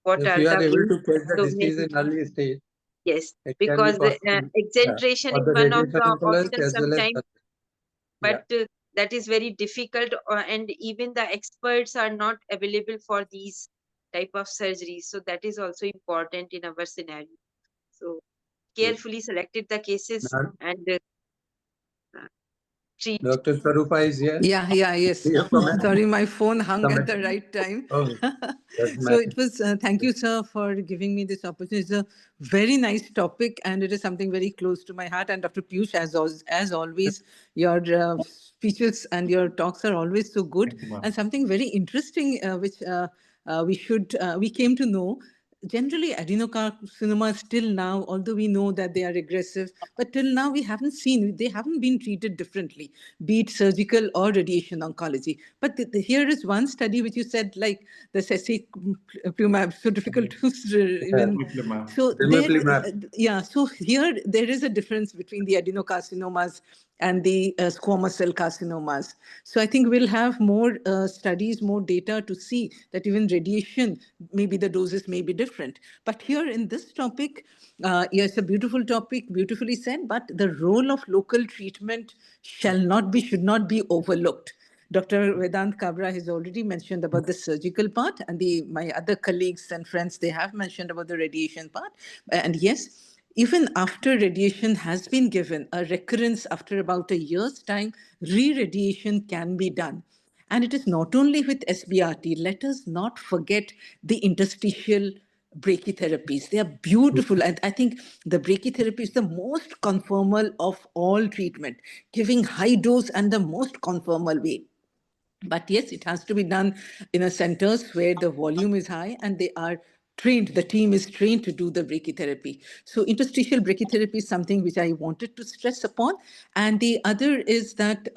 what If are you the are able to catch the ways. disease in early stage, Yes, it can be because the possible. exentration For is the one of radiation the oncologist options as well as sometimes, but that is very difficult, and even the experts are not available for these type of surgeries. So that is also important in our scenario. So carefully selected the cases and treat. Dr. Swarupa is here. Yes. Sorry, my phone hung at the right time. So it was, thank you, sir, for giving me this opportunity. It's a very nice topic, and it is something very close to my heart. And Dr. Peush, as always, your speeches and your talks are always so good. And something very interesting, which we came to know. Generally, adenocarcinomas till now, although we know that they are aggressive, but till now we haven't seen, they haven't been treated differently, be it surgical or radiation oncology. But here is one study which you said, like the Plumab, so difficult to even. So there, so here there is a difference between the adenocarcinomas and the squamous cell carcinomas. So I think we'll have more studies, more data to see that even radiation, maybe the doses may be different. But here in this topic, yes, a beautiful topic, beautifully said, but the role of local treatment should not be overlooked. Dr. Vedant Kabra has already mentioned about the surgical part, and my other colleagues and friends, they have mentioned about the radiation part. And yes, even after radiation has been given, a recurrence after about a year's time, re-radiation can be done. And it is not only with SBRT. Let us not forget the interstitial brachytherapies. They are beautiful. And I think the brachytherapy is the most conformal of all treatment, giving high dose and the most conformal way. But yes, it has to be done in a centers where the volume is high and they are trained, the team is trained to do the brachytherapy. So interstitial brachytherapy is something which I wanted to stress upon. And the other is that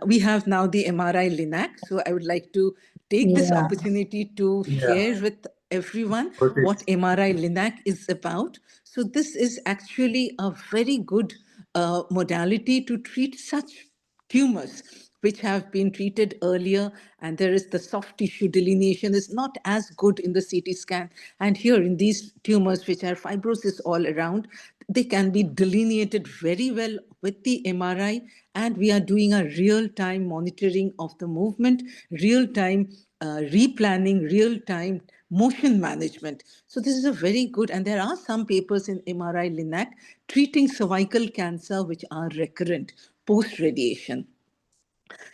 we have now the MRI LINAC. So I would like to take this opportunity to share with everyone what MRI LINAC is about. So this is actually a very good modality to treat such tumors which have been treated earlier, and there is the soft tissue delineation is not as good in the CT scan. And here in these tumors which are fibrosis all around, they can be delineated very well with the MRI, and we are doing a real-time monitoring of the movement, real-time replanning, real-time motion management. So this is a very good, and there are some papers in MRI LINAC treating cervical cancer which are recurrent post-radiation.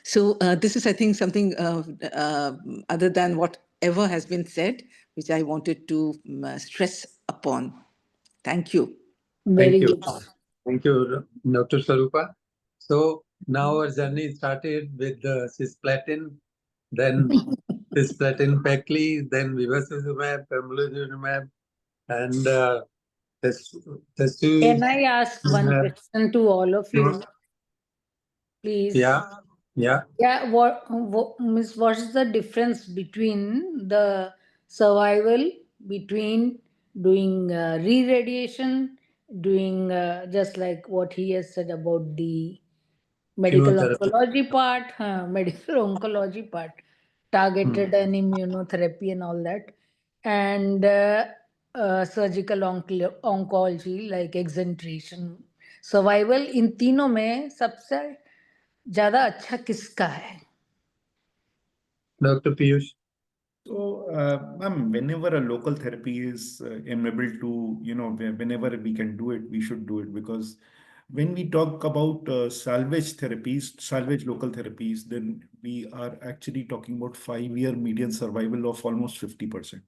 So this is, I think, something other than whatever has been said, which I wanted to stress upon. Thank you. Very good. Thank you, Dr. Swarupa. So now our journey started with the cisplatin, then cisplatin pacli, then Bevacizumab, Pembrolizumab, and Can I ask one Testosterone. question to all of you, please? Yeah. Yeah, Miss, what is the difference between the survival between doing re-radiation, doing just like what he has said about the medical Chemotherapy. oncology part, medical oncology part, targeted and immunotherapy and all that, and surgical oncology like exenteration, survival, इन तीनों में सबसे ज्यादा अच्छा किसका है? Dr. Piyush. So, ma'am, whenever a local therapy is amenable to, whenever we can do it, we should do it, because when we talk about salvage therapies, salvage local therapies, then we are actually talking about 5-year median survival of almost 50%.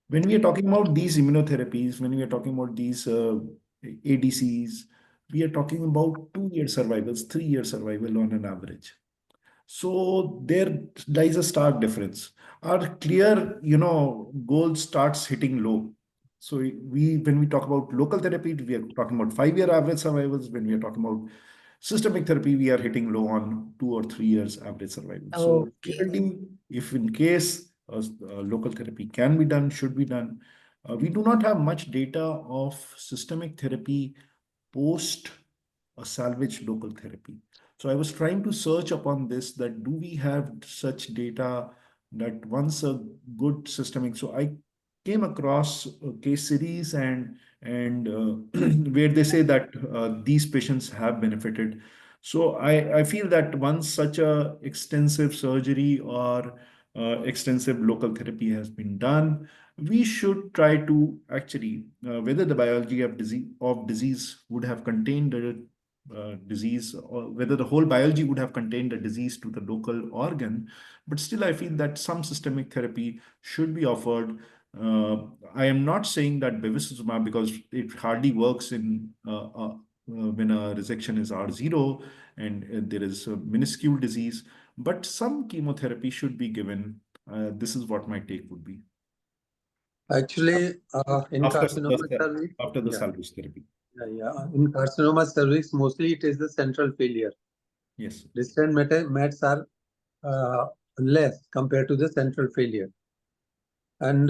When we are talking about these immunotherapies, when we are talking about these ADCs, we are talking about 2-year survivals, 3-year survival on an average. So there lies a stark difference. Our clear, goal starts hitting low. So when we talk about local therapy, we are talking about 5-year average survivals. When we are talking about systemic therapy, we are hitting low on 2 or 3 years average survival. So Okay. clearly, if in case local therapy can be done, should be done. We do not have much data of systemic therapy post a salvage local therapy. So I was trying to search upon this, that do we have such data that once a good systemic. So I came across a case series and where they say that these patients have benefited. So I feel that once such a extensive surgery or extensive local therapy has been done, we should try to actually whether the biology of disease would have contained a disease, or whether the whole biology would have contained a disease to the local organ, but still I feel that some systemic therapy should be offered. I am not saying that bevacizumab, because it hardly works in when a resection is R0 and there is a minuscule disease, but some chemotherapy should be given. This is what my take would be. Actually, in carcinoma cervix, after the salvage therapy. In carcinoma cervix, mostly it is the central failure. Yes. Distant mets are less compared to the central failure. And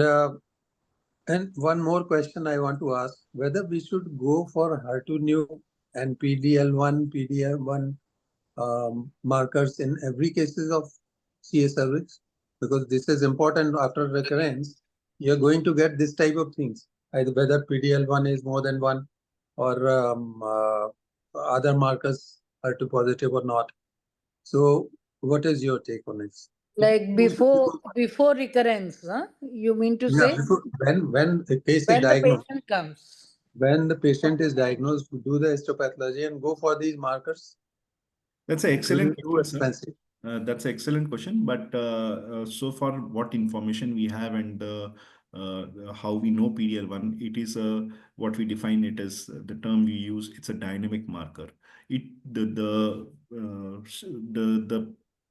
one more question I want to ask, whether we should go for HER2/neu and PD-L1, PD-L1 markers in every cases of CA cervix, because this is important. After recurrence, you're going to get this type of things, either whether PD-L1 is more than one or other markers HER2 positive or not. So what is your take on it? Like before recurrence, huh? You mean to say? Before, when the case when is diagnosed, the patient comes. when the patient is diagnosed, do the histopathology and go for these markers. That's an excellent too expensive. That's an excellent question. But so far, what information we have and how we know PDL1, it is what we define it as, the term we use. It's a dynamic marker. The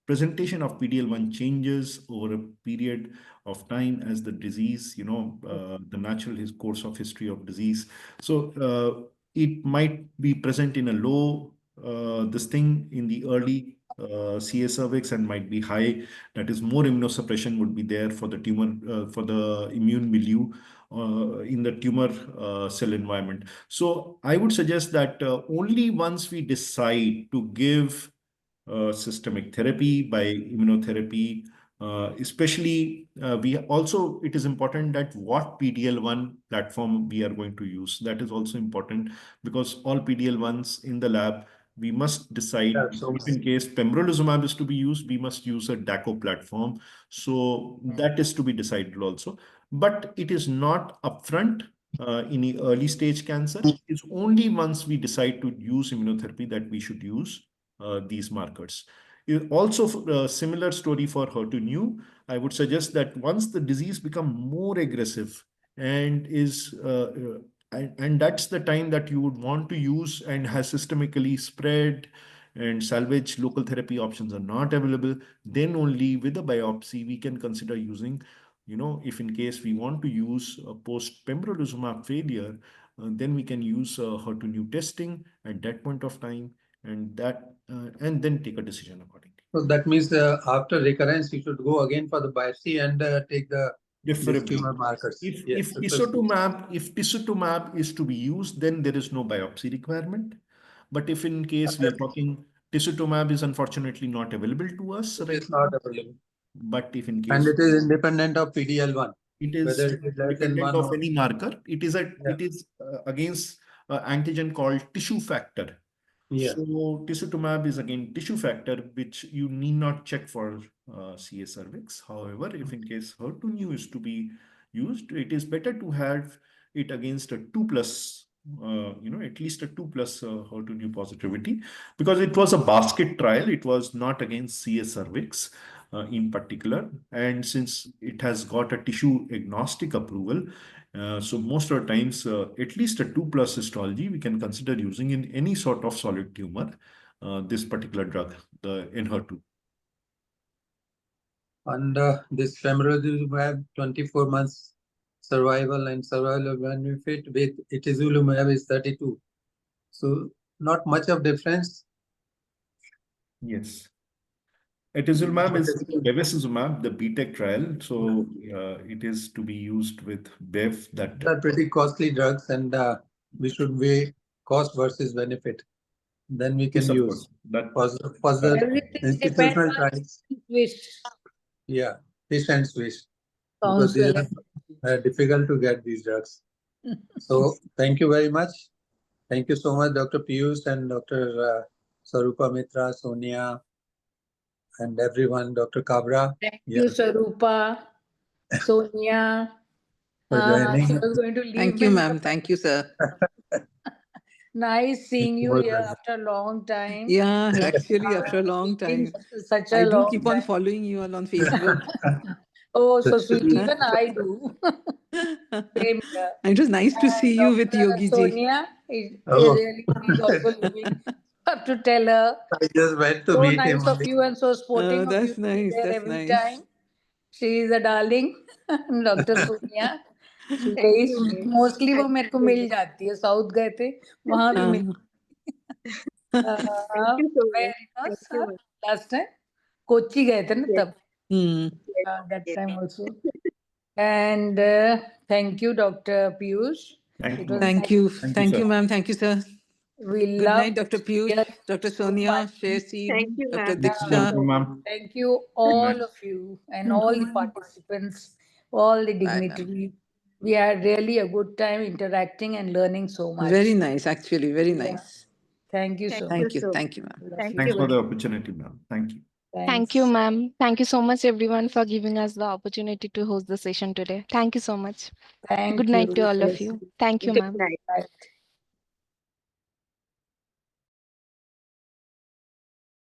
presentation of PDL1 changes over a period of time as the disease, the natural course of history of disease. So it might be present in a low this thing in the early CA cervix and might be high. That is, more immunosuppression would be there for the tumor, for the immune milieu in the tumor cell environment. So I would suggest that only once we decide to give systemic therapy by immunotherapy, especially it is important that what PDL1 platform we are going to use. That is also important, because all PDL1s in the lab, we must decide, if in case pembrolizumab is to be used, we must use a DACO platform. So that is to be decided also. But it is not upfront in the early stage cancer. It's only once we decide to use immunotherapy that we should use these markers. Also, a similar story for HER2/neu. I would suggest that once the disease become more aggressive and and that's the time that you would want to use and has systemically spread and salvage local therapy options are not available, then only with a biopsy we can consider using, if in case we want to use a post pembrolizumab failure, then we can use HER2/neu testing at that point of time, and then take a decision accordingly. So that means after recurrence, you should go again for the biopsy and take the tumor markers. If tisotumab is to be used, then there is no biopsy requirement. But if in case we are talking, tisotumab is unfortunately not available to us right now. Not available. But if in case, and it is independent of PD-L1. It is independent of any marker. It is against antigen called tissue factor. Yeah. So tisotumab is again tissue factor, which you need not check for CA cervix. However, if in case HER2/neu is to be used, it is better to have it against a 2+, at least a 2+ HER2/neu positivity, because it was a basket trial. It was not against CA cervix in particular. And since it has got a tissue agnostic approval, so most of the times, at least a 2+ histology, we can consider using in any sort of solid tumor, this particular drug, the Enhertu. And this pembrolizumab 24 months survival and survival benefit with itizumab is 32. So not much of difference. Yes. Itizumab is Bevacizumab, the BTEC trial. So it is to be used with Bev. That are pretty costly drugs, and we should weigh cost versus benefit. Then we can use that for the institutional trials. Yeah, patients wish, because they are difficult to get these drugs. So thank you very much. Thank you so much, Dr. Piyush and Dr. Sarupa Mitra, Sonia, and everyone, Dr. Kabra. Thank you, Sarupa, Sonia. For joining. I was going to leave. Thank you, ma'am. Thank you, sir. Nice seeing you here after a long time. Yeah, actually, after a long time. I do keep on following you all on Facebook. Oh, so sweet. Even I do. Same here. It was nice to see you with Yogi ji. Sonia is really also living. I have to tell her. I just went to so meet nice him. of you and so sporting That's of you nice. there That's every nice. time. She is a darling, Dr. Sonia. Very sweet. Mostly वो मेरे को मिल जाती है. South गए थे, वहाँ भी मिल. Last time, Kochi गए थे ना तब. That time also. And thank you, Dr. Piyush. Thank you, ma'am. Thank you, sir. We Good love night, Dr. Piyush, Dr. Sonia, Shresi, Dr. Diksha. Thank you, all of you, and all the participants, all the dignitaries. We had really a good time interacting and learning so much. Very nice, actually, very nice. Thank you so much. Thank you, ma'am. Thanks for the opportunity, ma'am. Thank you. Thank you, ma'am. Thank you so much, everyone, for giving us the opportunity to host the session today. Thank you so much. Thank Good night to all of you. Thank you, ma'am. Good night.